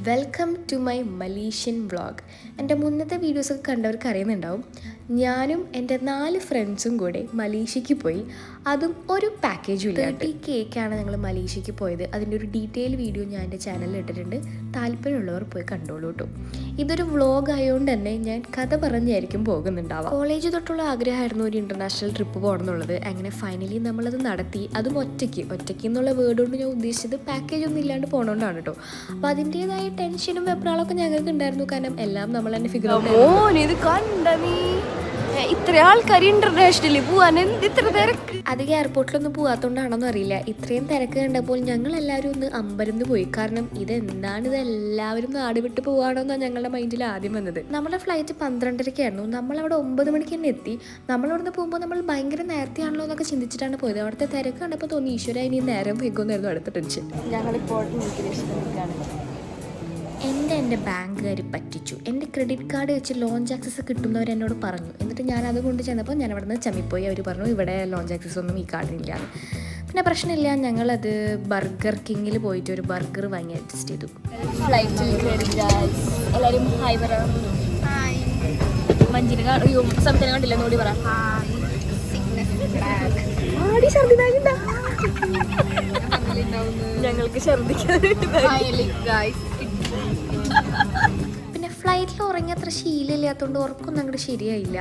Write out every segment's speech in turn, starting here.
Welcome to my Malaysian vlog. എൻ്റെ മുന്നത്തെ വീഡിയോസൊക്കെ കണ്ടവർക്ക് അറിയുന്നുണ്ടാവും. ഞാനും എൻ്റെ 4 ഫ്രണ്ട്സും കൂടെ മലേഷ്യക്ക് പോയി. അതും ഒരു പാക്കേജും ഇല്ല. 30 കേക്കാണ് ഞങ്ങൾ മലേഷ്യക്ക് പോയത്. അതിൻ്റെ ഒരു ഡീറ്റെയിൽ വീഡിയോ ഞാൻ എൻ്റെ ചാനലിൽ ഇട്ടിട്ടുണ്ട്. താല്പര്യമുള്ളവർ പോയി കണ്ടോളൂ കേട്ടോ. ഇതൊരു വ്ളോഗ് ആയതുകൊണ്ട് തന്നെ ഞാൻ കഥ പറഞ്ഞായിരിക്കും പോകുന്നുണ്ടാവാം. കോളേജ് തൊട്ടുള്ള ആഗ്രഹമായിരുന്നു ഒരു ഇൻ്റർനാഷണൽ ട്രിപ്പ് പോകണം എന്നുള്ളത്. അങ്ങനെ ഫൈനലി നമ്മളത് നടത്തി. അതും ഒറ്റയ്ക്ക് എന്നുള്ള വേർഡ് കൊണ്ട് ഞാൻ ഉദ്ദേശിച്ചത് പാക്കേജ് ഒന്നും ഇല്ലാണ്ട് പോകണോണ്ടാണ് കേട്ടോ. അപ്പോൾ അതിൻ്റേതായ ടെൻഷനും വെപ്രാളൊക്കെ ഞങ്ങൾക്ക് ഉണ്ടായിരുന്നു. കാരണം എല്ലാം നമ്മൾ തന്നെ ഫിഗർ ഇത് കണ്ട നീ ഇത്ര ആൾക്കാർ ഇന്റർനാഷണലി പോവാൻ ഇത്ര തിരക്ക്. അധികം എയർപോർട്ടിലൊന്നും പോകാത്തതുകൊണ്ടാണോന്ന് അറിയില്ല, ഇത്രയും തിരക്ക് കണ്ടപ്പോൾ ഞങ്ങൾ എല്ലാവരും ഒന്ന് അമ്പരന്ന് പോയി. കാരണം ഇത് എല്ലാവരും നാട് വിട്ട് പോവാണോ എന്നാണ് ഞങ്ങളുടെ മൈൻഡിൽ ആദ്യം വന്നത്. നമ്മുടെ ഫ്ലൈറ്റ് 12:30-ക്കായിരുന്നു. നമ്മളവിടെ 9 മണിക്ക് തന്നെ എത്തി. നമ്മളവിടുന്ന് പോകുമ്പോൾ നമ്മൾ ഭയങ്കര നേരത്തെയാണല്ലോ എന്നൊക്കെ ചിന്തിച്ചിട്ടാണ് പോയത്. അവിടുത്തെ തിരക്ക് കണ്ടപ്പോൾ തോന്നി ഈശ്വര ഇനി നേരം വൈകുമെന്നായിരുന്നു അടുത്ത ടെൻഷൻ. ഞങ്ങളിപ്പോൾ ഇമിഗ്രേഷനിലേക്കാണ്. എൻ്റെ ബാങ്കുകാർ പറ്റിച്ചു. എൻ്റെ ക്രെഡിറ്റ് കാർഡ് വെച്ച് ലോഞ്ച് ആക്സസ് കിട്ടുന്നവർ എന്നോട് പറഞ്ഞു. എന്നിട്ട് ഞാൻ അത് കൊണ്ട് ചെന്നപ്പോൾ ഞാൻ അവിടെ നിന്ന് ചമ്മിപ്പോയി. അവർ പറഞ്ഞു ഇവിടെ ലോഞ്ച് ആക്സസ് ഒന്നും ഈ കാർഡിനില്ല. പിന്നെ പ്രശ്നമില്ല, ഞങ്ങളത് ബർഗർ കിങ്ങിൽ പോയിട്ട് ഒരു ബർഗർ വാങ്ങി അഡ്ജസ്റ്റ് ചെയ്തു. ഫ്ലൈറ്റിൽ എല്ലാവരും ഹായ് പറ. മഞ്ജിന് സംസാരം കണ്ടില്ല നോടി പറ. ഞങ്ങൾക്ക് ഛർദിക്കാൻ. പിന്നെ ഫ്ലൈറ്റിൽ ഉറങ്ങി അത്ര ശീലമില്ലാത്തതുകൊണ്ട് ഉറക്കൊന്നും അങ്ങോട്ട് ശരിയായില്ല.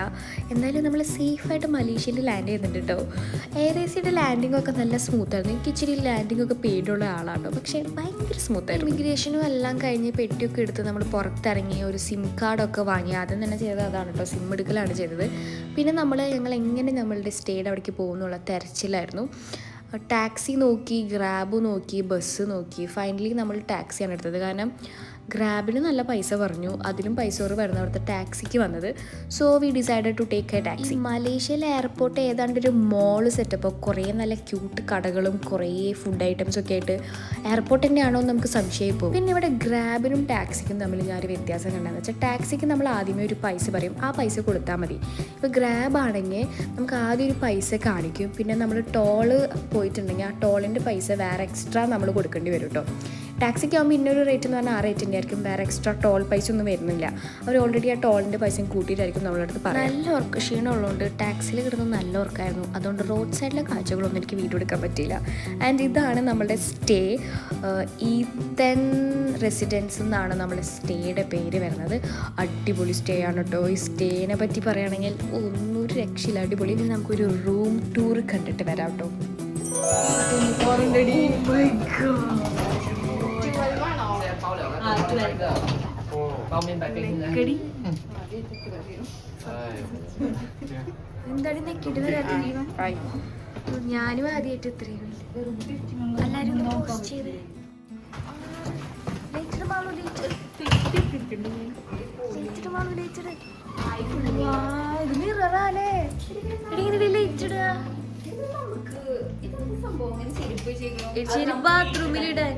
എന്തായാലും നമ്മൾ സേഫായിട്ട് മലേഷ്യയിൽ ലാൻഡ് ചെയ്യുന്നുണ്ട് കേട്ടോ. എയർ ഏഷ്യയുടെ ലാൻഡിംഗ് ഒക്കെ നല്ല സ്മൂത്തായിരുന്നു. എനിക്ക് ഇച്ചിരി ലാൻഡിംഗ് ഒക്കെ പേടിയുള്ള ആളാട്ടോ, പക്ഷേ ഭയങ്കര സ്മൂത്തായിരുന്നു. ഇമിഗ്രേഷനും എല്ലാം കഴിഞ്ഞ് പെട്ടിയൊക്കെ എടുത്ത് നമ്മൾ പുറത്തിറങ്ങി ഒരു സിം കാർഡൊക്കെ വാങ്ങി. ആദ്യം തന്നെ ചെയ്തത് അതാണ് കേട്ടോ, സിം എടുക്കലാണ് ചെയ്തത്. പിന്നെ ഞങ്ങൾ എങ്ങനെ നമ്മളുടെ സ്റ്റേയുടെ അവിടേക്ക് പോകുന്നുള്ള തെരച്ചിലായിരുന്നു. ടാക്സി നോക്കി, ഗ്രാബ് നോക്കി, ബസ് നോക്കി. ഫൈനലി നമ്മൾ ടാക്സിയാണ് എടുത്തത്. കാരണം ഗ്രാബിന് നല്ല പൈസ പറഞ്ഞു, അതിലും പൈസ കുറവായിരുന്നു അവിടുത്തെ ടാക്സിക്ക് വന്നത്. So we decided to take a taxi. മലേഷ്യയിലെ എയർപോർട്ട് ഏതാണ്ട് ഒരു മോള് സെറ്റപ്പ്, കുറേ നല്ല ക്യൂട്ട് കടകളും കുറേ ഫുഡ് ഐറ്റംസും ഒക്കെ ആയിട്ട് എയർപോർട്ട് തന്നെയാണോ എന്ന് നമുക്ക് സംശയമായി പോകും. പിന്നെ ഇവിടെ ഗ്രാബിനും ടാക്സിക്കും തമ്മിൽ ഞാനൊരു വ്യത്യാസം കണ്ടതെന്ന് വെച്ചാൽ, ടാക്സിക്ക് നമ്മൾ ആദ്യമേ ഒരു പൈസ പറയും, ആ പൈസ കൊടുത്താൽ മതി. ഇപ്പോൾ ഗ്രാബ് ആണെങ്കിൽ നമുക്ക് ആദ്യം ഒരു പൈസ കാണിക്കും, പിന്നെ നമ്മൾ ടോള് പോയിട്ടുണ്ടെങ്കിൽ ആ ടോളിൻ്റെ പൈസ വേറെ എക്സ്ട്രാ നമ്മൾ കൊടുക്കേണ്ടി വരും കേട്ടോ. ടാക്സിക്ക് ആകുമ്പോൾ ഇന്നൊരു റേറ്റ് എന്ന് പറഞ്ഞാൽ ആ റേറ്റിൻ്റെ ആയിരിക്കും, വേറെ എക്സ്ട്രാ ടോൾ പൈസ ഒന്നും വരുന്നില്ല. അവർ ഓൾറെഡി ആ ടോളിൻ്റെ പൈസയും കൂട്ടിയിട്ടായിരിക്കും നമ്മളടുത്ത് പറയാം. നല്ല ഉറക്ക ക്ഷീണമുള്ളതുകൊണ്ട് ടാക്സിയിൽ കിടന്ന് നല്ല ഉറക്കമായിരുന്നു. അതുകൊണ്ട് റോഡ് സൈഡിലെ കാഴ്ചകളൊന്നും എനിക്ക് വീഡിയോ എടുക്കാൻ പറ്റിയില്ല. ആൻഡ് ഇതാണ് നമ്മുടെ സ്റ്റേ. ഈത്തൻ റെസിഡൻസ് എന്നാണ് നമ്മുടെ സ്റ്റേയുടെ പേര് വരുന്നത്. അടിപൊളി സ്റ്റേ ആണ് കേട്ടോ. ഈ സ്റ്റേനെ പറ്റി പറയുകയാണെങ്കിൽ ഒന്നും രക്ഷയില്ല, അടിപൊളി. ഇനി നമുക്കൊരു റൂം ടൂർ കണ്ടിട്ട് വരാം കേട്ടോ. ഞാനും ആദ്യമായിട്ട് ഇത്രയും എല്ലാരും പോസ്റ്റ് ചെയ്ത് ബാത്റൂമിലിടാൻ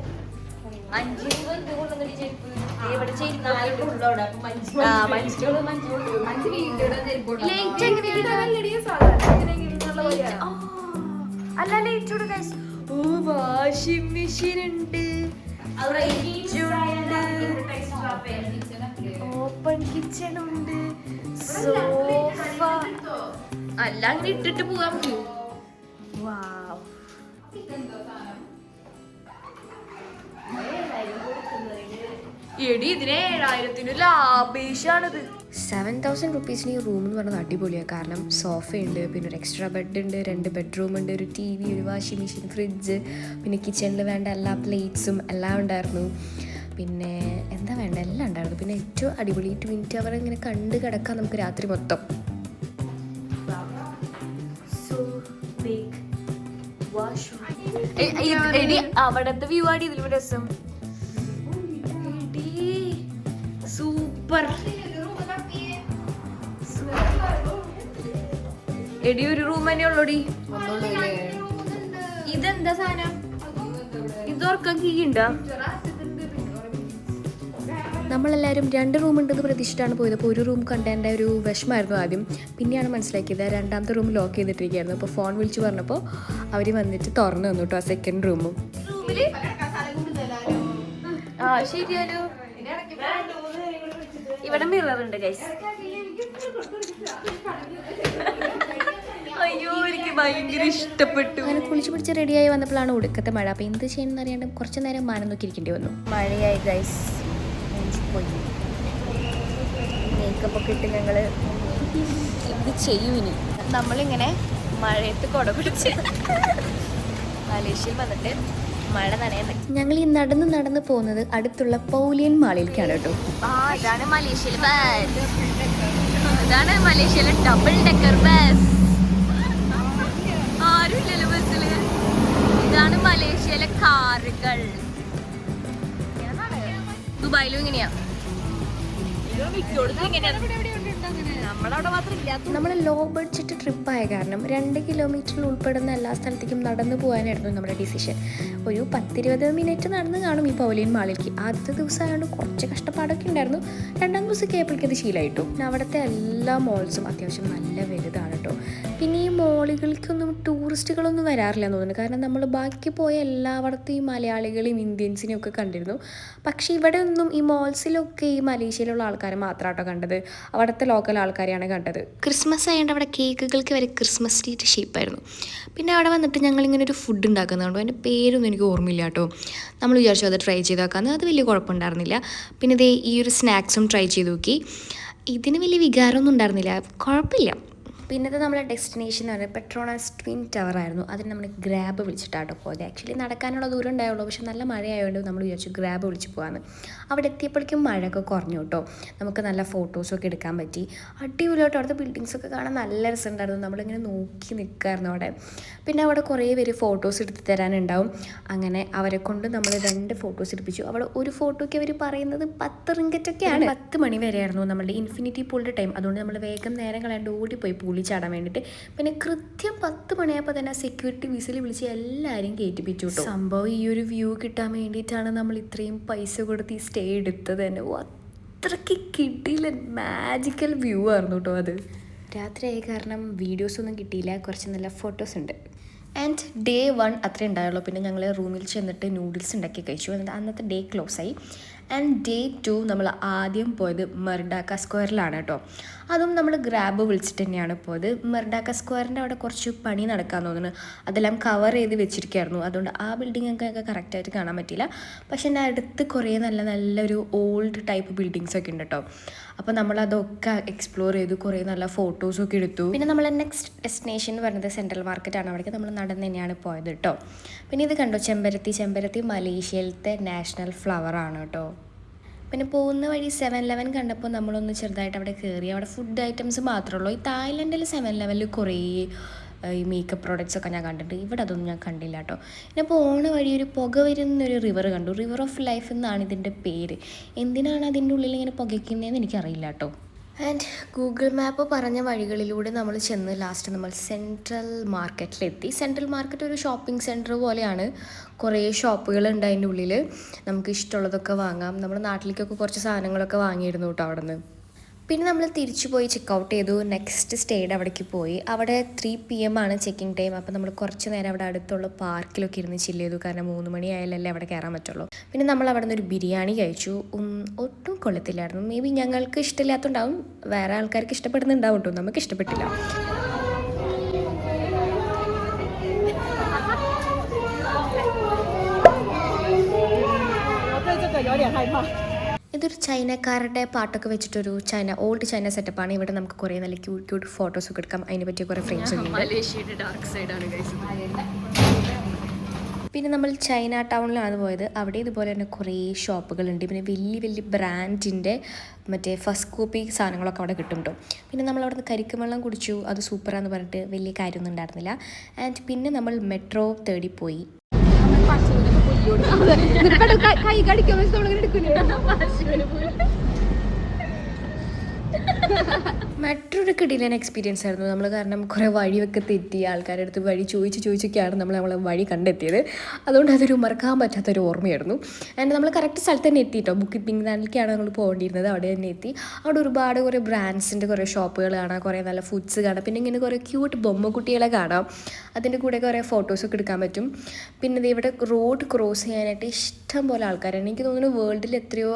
അല്ല ലൈറ്റ്. വാഷിംഗ് മെഷീൻ ഉണ്ട്, ഓപ്പൺ കിച്ചൺ ഉണ്ട്, സോഫ. അല്ല അങ്ങനെ ഇട്ടിട്ട് പോകാൻ പറ്റൂ. വാവ്, എടി ഇതിന് 7,000 ലാഭേഷാണിത്. 7,000 റുപ്പീസിന് ഈ റൂം എന്ന് പറയുന്നത് അടിപൊളിയാണ്. കാരണം സോഫയുണ്ട്, പിന്നെ ഒരു എക്സ്ട്രാ ബെഡ് ഉണ്ട്, 2 ബെഡ്റൂം ഉണ്ട്, ഒരു TV, ഒരു വാഷിംഗ് മെഷീൻ, ഫ്രിഡ്ജ്, പിന്നെ കിച്ചണിൽ വേണ്ട എല്ലാ പ്ലേറ്റ്സും എല്ലാം ഉണ്ടായിരുന്നു. പിന്നെ എന്താ വേണ്ട എല്ലാം ഉണ്ടായിരുന്നു. പിന്നെ ഏറ്റവും അടിപൊളി ട്വിൻ ടവർ ഇങ്ങനെ കണ്ട് കിടക്കാം നമുക്ക് രാത്രി മൊത്തം. അവിടത്തെ വ്യൂ ആടി ഇതിലും രസം. സൂപ്പർ എടി, ഒരു റൂം തന്നെ ഉള്ളൂടി. ഇതെന്താ സാധനം? ഇതൊർക്കം കീണ്ട. നമ്മളെല്ലാവരും 2 റൂം ഉണ്ടെന്ന് പ്രതീക്ഷിച്ചിട്ടാണ് പോയത്. അപ്പോൾ ഒരു റൂം കണ്ടതിൻ്റെ ഒരു വിഷമമായിരുന്നു ആദ്യം. പിന്നെയാണ് മനസ്സിലാക്കിയത് 2ാമത്തെ റൂം ലോക്ക് ചെയ്തിട്ടിരിക്കുകയായിരുന്നു. അപ്പോൾ ഫോൺ വിളിച്ച് പറഞ്ഞപ്പോൾ അവർ വന്നിട്ട് തുറന്നു തന്നു കേട്ടോ ആ സെക്കൻഡ് റൂമും. ശരിയാലോ. ഇവിടെ മിറർ ഉണ്ട് ഗൈസ്. അയ്യോ എനിക്ക് ഭയങ്കര ഇഷ്ടപ്പെട്ടു. അങ്ങനെ കുളിച്ച് പിടിച്ച് റെഡിയായി വന്നപ്പോഴാണ് ഒടുക്കത്തെ മഴ. അപ്പോൾ എന്ത് ചെയ്യണമെന്ന് അറിയാണ്ട് കുറച്ച് നേരം മാനം നോക്കിയിരിക്കേണ്ടി വന്നു. മഴയായി ഗൈസ്, പോയി മേക്കപ്പ് ഒക്കെ ഇട്ട് ഞങ്ങൾ ഇത് ചെയ്യും. ഇനി നമ്മളിങ്ങനെ മഴയത്ത് കുട പിടിച്ച് മലേഷ്യയിൽ വന്നിട്ട് മഴ നനയാൻ. ഞങ്ങൾ ഈ നടന്ന് പോകുന്നത് അടുത്തുള്ള പൗലിയൻ മാളിലേക്കാണ് കേട്ടോ. ഇതാണ് മലേഷ്യയിലെ ബസ്. ഇതാണ് മലേഷ്യയിലെ ഡബിൾ ഡെക്കർ ബസ്. ആരുമില്ലല്ലോ ബസ്സില്. ഇതാണ് മലേഷ്യയിലെ കാറുകൾ. ദുബായിലും ഇങ്ങനെയാ. നമ്മൾ ലോ ബഡ്ജറ്റ് ട്രിപ്പായ കാരണം 2 കിലോമീറ്ററിൽ ഉൾപ്പെടുന്ന എല്ലാ സ്ഥലത്തേക്കും നടന്നു പോകാനായിരുന്നു നമ്മുടെ ഡിസിഷൻ. ഒരു 10-20 മിനിറ്റ് നടന്ന് കാണും ഈ പൗലിയൻ മാളിലേക്ക്. ആദ്യത്തെ ദിവസമായതുകൊണ്ട് കുറച്ച് കഷ്ടപ്പാടൊക്കെ ഉണ്ടായിരുന്നു. 2ാം ദിവസം കേപ്പിൾക്ക് ഇത് ശീലമായിട്ടു. പിന്നെ അവിടുത്തെ എല്ലാ മോൾസും അത്യാവശ്യം നല്ല വലുതാണ് കേട്ടോ. പിന്നെ ഈ മോളുകൾക്കൊന്നും ടൂറിസ്റ്റുകളൊന്നും വരാറില്ല എന്ന് തോന്നുന്നു. കാരണം നമ്മൾ ബാക്കി പോയ എല്ലായിടത്തും ഈ മലയാളികളെയും ഇന്ത്യൻസിനെയും ഒക്കെ കണ്ടിരുന്നു. പക്ഷേ ഇവിടെ ഒന്നും ഈ മോൾസിലൊക്കെ ഈ മലേഷ്യയിലുള്ള ആൾക്കാരെ മാത്രമാട്ടോ കണ്ടത്. അവിടുത്തെ ലോക്കൽ ആൾക്കാരെയാണ് കണ്ടത്. ക്രിസ്മസ് ആയതുകൊണ്ട് അവിടെ കേക്കുകൾക്ക് വരെ ക്രിസ്മസ് ട്രീ ഷേപ്പായിരുന്നു. പിന്നെ അവിടെ വന്നിട്ട് ഞങ്ങളിങ്ങനെ ഒരു ഫുഡ് ഉണ്ടാക്കുന്നുണ്ടോ, അതിൻ്റെ പേരൊന്നും എനിക്ക് ഓർമ്മയില്ല കേട്ടോ. നമ്മൾ വിചാരിച്ചു അത് ട്രൈ ചെയ്ത് നോക്കാമെന്ന്. അത് വലിയ കുഴപ്പമുണ്ടായിരുന്നില്ല. പിന്നെ ഇതേ ഈ ഒരു സ്നാക്സും ട്രൈ ചെയ്ത് നോക്കി. ഇതിന് വലിയ വികാരമൊന്നും ഉണ്ടായിരുന്നില്ല, കുഴപ്പമില്ല. പിന്നത്തെ നമ്മളെ ഡെസ്റ്റിനേഷൻ എന്ന് പറയുന്നത് പെട്രോണാസ് ട്വിൻ ടവർ ആയിരുന്നു. അതിന് നമ്മൾ ഗ്രാബ് വിളിച്ചിട്ടാട്ടോ പോയത്. ആക്ച്വലി നടക്കാനുള്ള ദൂരം ഉണ്ടായുള്ളൂ, പക്ഷെ നല്ല മഴയായതുകൊണ്ട് നമ്മൾ വിചാരിച്ചു ഗ്രാബ് വിളിച്ച് പോകാമെന്ന്. അവിടെ എത്തിയപ്പോഴേക്കും മഴയൊക്കെ കുറഞ്ഞു കേട്ടോ. നമുക്ക് നല്ല ഫോട്ടോസൊക്കെ എടുക്കാൻ പറ്റി. അടിപൊളിയായിട്ട് അവിടുത്തെ ബിൽഡിങ്സൊക്കെ കാണാൻ നല്ല രസമുണ്ടായിരുന്നു. നമ്മളിങ്ങനെ നോക്കി നിൽക്കായിരുന്നു അവിടെ. പിന്നെ അവിടെ കുറേ പേര് ഫോട്ടോസ് എടുത്ത് തരാനുണ്ടാവും. അങ്ങനെ അവരെ കൊണ്ട് നമ്മൾ 2 ഫോട്ടോസ് എടുപ്പിച്ചു. അവിടെ ഒരു ഫോട്ടോയ്ക്ക് അവർ പറയുന്നത് 10 റിങ്കറ്റൊക്കെയാണ്. 10 മണി വരെയായിരുന്നു നമ്മളുടെ ഇൻഫിനിറ്റി പൂളിൻ്റെ ടൈം. അതുകൊണ്ട് നമ്മൾ വേഗം നേരം കളയാണ്ട് ഓടിപ്പോയി പൂളിൽ ചാടാൻ വേണ്ടിയിട്ട്. പിന്നെ കൃത്യം 10 മണിയായപ്പോൾ തന്നെ സെക്യൂരിറ്റി വിസിൽ വിളിച്ച് എല്ലാവരെയും കയറ്റിപ്പിച്ചു കേട്ടോ. സംഭവം ഈ ഒരു വ്യൂ കിട്ടാൻ വേണ്ടിയിട്ടാണ് നമ്മൾ ഇത്രയും പൈസ കൊടുത്ത് ഈ സ്റ്റേ എടുത്തത് തന്നെ. അത്രയ്ക്ക് കിട്ടിയില്ല, മാജിക്കൽ വ്യൂ ആയിരുന്നു കേട്ടോ അത്. രാത്രിയായ കാരണം വീഡിയോസൊന്നും കിട്ടിയില്ല, കുറച്ച് നല്ല ഫോട്ടോസ് ഉണ്ട്. ആൻഡ് ഡേ 1 അത്രേ ഉണ്ടായുള്ളൂ. പിന്നെ ഞങ്ങൾ റൂമിൽ ചെന്നിട്ട് നൂഡിൽസ് ഉണ്ടാക്കി കഴിച്ചു. എന്നിട്ട് അന്നത്തെ ഡേ ക്ലോസ് ആയി. ആൻഡ് ഡേ 2 നമ്മൾ ആദ്യം പോയത് മെർഡാക്ക സ്ക്വയറിലാണ് കേട്ടോ. അതും നമ്മൾ ഗ്രാബ് വിളിച്ചിട്ട് തന്നെയാണ് പോയത്. മെർഡാക്ക സ്ക്വയറിൻ്റെ അവിടെ കുറച്ച് പണി നടക്കാൻ തോന്നുന്നു. അതെല്ലാം കവർ ചെയ്ത് വെച്ചിരിക്കുകയായിരുന്നു. അതുകൊണ്ട് ആ ബിൽഡിങ്ങൊക്കെ കറക്റ്റായിട്ട് കാണാൻ പറ്റിയില്ല. പക്ഷെ എൻ്റെ അടുത്ത് കുറേ നല്ലൊരു ഓൾഡ് ടൈപ്പ് ബിൽഡിങ്സൊക്കെ ഉണ്ട് കേട്ടോ. അപ്പോൾ നമ്മളതൊക്കെ എക്സ്പ്ലോർ ചെയ്തു, കുറേ നല്ല ഫോട്ടോസൊക്കെ എടുത്തു. പിന്നെ നമ്മൾ നെക്സ്റ്റ് ഡെസ്റ്റിനേഷൻ എന്ന് പറയുന്നത് സെൻട്രൽ മാർക്കറ്റാണ്. അവിടേക്ക് നമ്മൾ നടന്ന് തന്നെയാണ് പോയത് കേട്ടോ. പിന്നെ ഇത് കണ്ടോ, ചെമ്പരത്തി മലേഷ്യയിലത്തെ നാഷണൽ ഫ്ലവറാണ് കേട്ടോ. പിന്നെ പോകുന്ന വഴി 7-Eleven കണ്ടപ്പോൾ നമ്മളൊന്ന് ചെറുതായിട്ട് അവിടെ കയറി. അവിടെ ഫുഡ് ഐറ്റംസ് മാത്രമേ ഉള്ളൂ. ഈ തായ്ലൻഡിൽ 7-Elevenൽ കുറേ ഈ മേക്കപ്പ് പ്രോഡക്റ്റ്സ് ഒക്കെ ഞാൻ കണ്ടിട്ടുണ്ട്. ഇവിടെ അതൊന്നും ഞാൻ കണ്ടില്ല കേട്ടോ. പിന്നെ പോകുന്ന വഴി ഒരു പുക വരുന്നൊരു റിവർ കണ്ടു. റിവർ ഓഫ് ലൈഫ് എന്നാണ് ഇതിൻ്റെ പേര്. എന്തിനാണ് അതിൻ്റെ ഉള്ളിൽ ഇങ്ങനെ പുകയ്ക്കുന്നതെന്ന് എനിക്കറിയില്ല കേട്ടോ. ആൻഡ് ഗൂഗിൾ മാപ്പ് പറഞ്ഞ വഴികളിലൂടെ നമ്മൾ ചെന്ന് ലാസ്റ്റ് നമ്മൾ സെൻട്രൽ മാർക്കറ്റിലെത്തി. സെൻട്രൽ മാർക്കറ്റ് ഒരു ഷോപ്പിംഗ് സെൻറ്റർ പോലെയാണ്. കുറേ ഷോപ്പുകളുണ്ട് അതിൻ്റെ ഉള്ളിൽ. നമുക്ക് ഇഷ്ടമുള്ളതൊക്കെ വാങ്ങാം. നമ്മുടെ നാട്ടിലേക്കൊക്കെ കുറച്ച് സാധനങ്ങളൊക്കെ വാങ്ങിയിരുന്നു കേട്ടോ അവിടെ നിന്ന്. പിന്നെ നമ്മൾ തിരിച്ചു പോയി ചെക്കൗട്ട് ചെയ്തു. നെക്സ്റ്റ് സ്റ്റേയുടെ അവിടേക്ക് പോയി. അവിടെ 3 PM ആണ് ചെക്കിംഗ് ടൈം. അപ്പോൾ നമ്മൾ കുറച്ച് നേരം അവിടെ അടുത്തുള്ള പാർക്കിലൊക്കെ ഇരുന്ന് ചില്ല് ചെയ്തു. കാരണം 3 മണി ആയാലല്ലേ അവിടെ കയറാൻ പറ്റുള്ളൂ. പിന്നെ നമ്മൾ അവിടെ നിന്ന് ഒരു ബിരിയാണി കഴിച്ചു. ഒട്ടും കൊള്ളത്തില്ലായിരുന്നു. മേ ബി ഞങ്ങൾക്ക് ഇഷ്ടമില്ലാത്തതുണ്ടാവും, വേറെ ആൾക്കാർക്ക് ഇഷ്ടപ്പെടുന്നുണ്ടാവും കേട്ടോ. നമുക്ക് ഇഷ്ടപ്പെട്ടില്ല. ഇതൊരു ചൈനക്കാരുടെ പാട്ടൊക്കെ വെച്ചിട്ടൊരു ഓൾഡ് ചൈന സെറ്റപ്പാണ്. ഇവിടെ നമുക്ക് കുറേ നല്ല ക്യൂട്ട് ഫോട്ടോസൊക്കെ എടുക്കാം. അതിനെ പറ്റിയ കുറേ ഫ്രെയിംസ് ഒക്കെ ഉണ്ട്. മലേഷ്യയുടെ ഡാർക്ക് സൈഡാണ് ഗൈസ്. പിന്നെ നമ്മൾ ചൈന ടൗണിലാണ് പോയത്. അവിടെ ഇതുപോലെ തന്നെ കുറേ ഷോപ്പുകളുണ്ട്. പിന്നെ വലിയ ബ്രാൻഡിൻ്റെ മറ്റേ ഫസ്റ്റ് കോപ്പി സാധനങ്ങളൊക്കെ അവിടെ കിട്ടും കേട്ടോ. പിന്നെ നമ്മൾ അവിടെ നിന്ന് കരിക്കും വെള്ളം കുടിച്ചു. അത് സൂപ്പറാന്ന് പറഞ്ഞിട്ട് വലിയ കാര്യമൊന്നും ഉണ്ടായിരുന്നില്ല. ആൻഡ് പിന്നെ നമ്മൾ മെട്രോ തേടി പോയി. കൈ കടിക്കാൻ മറ്റൊരു കിടിലൻ എക്സ്പീരിയൻസ് ആയിരുന്നു നമ്മൾ. കാരണം കുറേ വഴിയൊക്കെ തെറ്റി ആൾക്കാരുടെ അടുത്ത് വഴി ചോദിച്ചൊക്കെയാണ് നമ്മളെ വഴി കണ്ടെത്തിയത്. അതുകൊണ്ട് അതൊരു മറക്കാൻ പറ്റാത്തൊരു ഓർമ്മയായിരുന്നു. ആൻഡ് നമ്മൾ കറക്റ്റ് സ്ഥലത്ത് തന്നെ എത്തിയിട്ടോ. ബുക്കിംഗ് പിങ്ക്ലാൻഡിലേക്കാണ് നമ്മൾ പോകേണ്ടിയിരുന്നത്. അവിടെ തന്നെ എത്തി. അവിടെ ഒരുപാട് കുറേ ബ്രാൻഡ്സിൻ്റെ കുറേ ഷോപ്പുകൾ കാണാം, കുറേ നല്ല ഫുഡ്സ് കാണാം, പിന്നെ ഇങ്ങനെ കുറേ ക്യൂട്ട് ബൊമ്മക്കുട്ടികളെ കാണാം. അതിൻ്റെ കൂടെ കുറേ ഫോട്ടോസൊക്കെ എടുക്കാൻ പറ്റും. പിന്നെ ഇവിടെ റോഡ് ക്രോസ് ചെയ്യാനായിട്ട് ഇഷ്ടം പോലെ ആൾക്കാരാണ്. എനിക്ക് തോന്നുന്നു വേൾഡിൽ എത്രയോ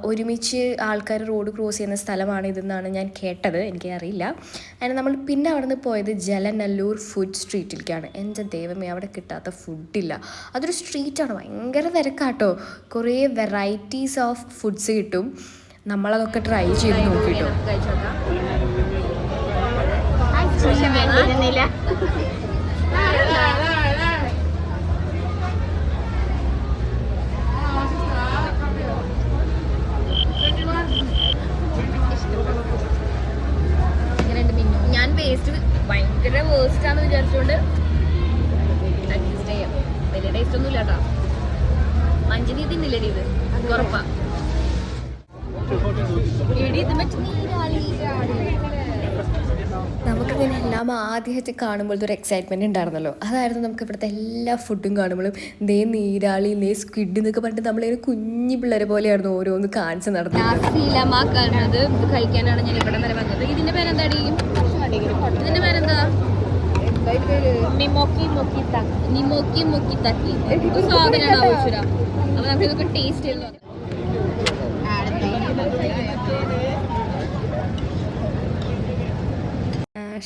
ഒരുമിച്ച് ആൾക്കാർ റോഡ് ക്രോസ് ചെയ്യുന്ന സ്ഥലമാണ് ഇതെന്നാണ് ഞാൻ കേട്ടത്, എനിക്കറിയില്ല. അതിന് നമ്മൾ പിന്നെ അവിടെ നിന്ന് പോയത് ജലനല്ലൂർ ഫുഡ് സ്ട്രീറ്റിലേക്കാണ്. എൻ്റെ ദൈവമേ, അവിടെ കിട്ടാത്ത ഫുഡില്ല. അതൊരു സ്ട്രീറ്റാണ്, ഭയങ്കര തിരക്കാട്ടോ. കുറേ വെറൈറ്റീസ് ഓഫ് ഫുഡ്സ് കിട്ടും. നമ്മളതൊക്കെ ട്രൈ ചെയ്ത് നോക്കിട്ടോ. ഞാൻ ടേസ്റ്റ് ഭയങ്കര വേസ്റ്റ് ആണെന്ന് വിചാരിച്ചുകൊണ്ട് അഡ്ജസ്റ്റ് ചെയ്യാം. വലിയ ടേസ്റ്റ് ഒന്നും ഇല്ല കേട്ടോ. മഞ്ചരി തിന്നില്ലേ ഇത് ഉറപ്പാ. നമുക്കിങ്ങനെ എല്ലാം ആദ്യമായിട്ട് കാണുമ്പോഴത്തെ ഒരു എക്സൈറ്റ്മെൻറ്റ് ഉണ്ടായിരുന്നല്ലോ. അതായിരുന്നു നമുക്ക് ഇവിടുത്തെ എല്ലാ ഫുഡും കാണുമ്പോഴും ദേ നീരാളി, ദേ സ്ക്വിഡ് എന്നൊക്കെ പറഞ്ഞിട്ട് നമ്മളിങ്ങനെ കുഞ്ഞു പിള്ളേരെ പോലെയായിരുന്നു ഓരോന്ന് കാണിച്ച് നടന്നത്. ഇത് കഴിക്കാനാണ് ഞാൻ ഇവിടെ വരെ വന്നത്. ഇതിന്റെ പേരെന്താടി? ഇതിന്റെ പേരെന്താ? നിമോക്കി മൊക്കിത്താക്കി. ഇത് സാധനമാണ് ആവശ്യം. അപ്പൊ നമുക്ക് ഇതൊക്കെ ടേസ്റ്റ് ചെയ്ത് നോക്കാം.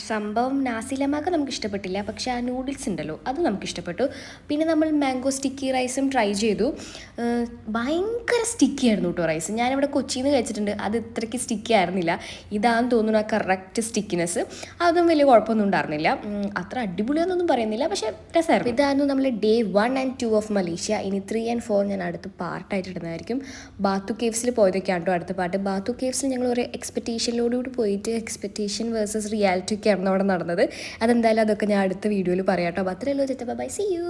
സംഭവം നാസിലമാക്ക നമുക്ക് ഇഷ്ടപ്പെട്ടില്ല, പക്ഷേ ആ നൂഡിൽസ് ഉണ്ടല്ലോ അത് നമുക്ക് ഇഷ്ടപ്പെട്ടു. പിന്നെ നമ്മൾ മാംഗോ സ്റ്റിക്കി റൈസും ട്രൈ ചെയ്തു. ഭയങ്കര സ്റ്റിക്കി ആയിരുന്നു കേട്ടോ റൈസ്. ഞാനിവിടെ കൊച്ചിയിൽ നിന്ന് കഴിച്ചിട്ടുണ്ട്, അത് ഇത്രയ്ക്ക് സ്റ്റിക്കി ആയിരുന്നില്ല. ഇതാണെന്ന് തോന്നുന്നു ആ കറക്റ്റ് സ്റ്റിക്കിനെസ്. അതും വലിയ കുഴപ്പമൊന്നും ഉണ്ടായിരുന്നില്ല. അത്ര അടിപൊളിയാണെന്നൊന്നും പറയുന്നില്ല, പക്ഷേ രസമായിരുന്നു. ഇതായിരുന്നു നമ്മൾ ഡേ 1 and 2 ഓഫ് മലേഷ്യ. ഇനി 3 and 4 ഞാൻ അടുത്ത് പാർട്ടായിട്ട് ഇടുന്നതായിരിക്കും. ബാത്തു കേവ്സിൽ പോയതൊക്കെയാണ് കേട്ടോ അടുത്ത പാർട്ട്. ബാത്തു കേവ്സിൽ ഞങ്ങൾ ഒരു എക്സ്പെക്റ്റേഷനിലോടുകൂടി പോയിട്ട് എക്സ്പെക്റ്റേഷൻ വേഴ്സസ് റിയാലിറ്റി ഒക്കെ ആയിരുന്നു അവിടെ നടന്നത്. അതെന്തായാലും അതൊക്കെ ഞാൻ അടുത്ത വീഡിയോയിൽ പറയാം കേട്ടോ. അപ്പോൾ അത്രയല്ലോ. By, see you.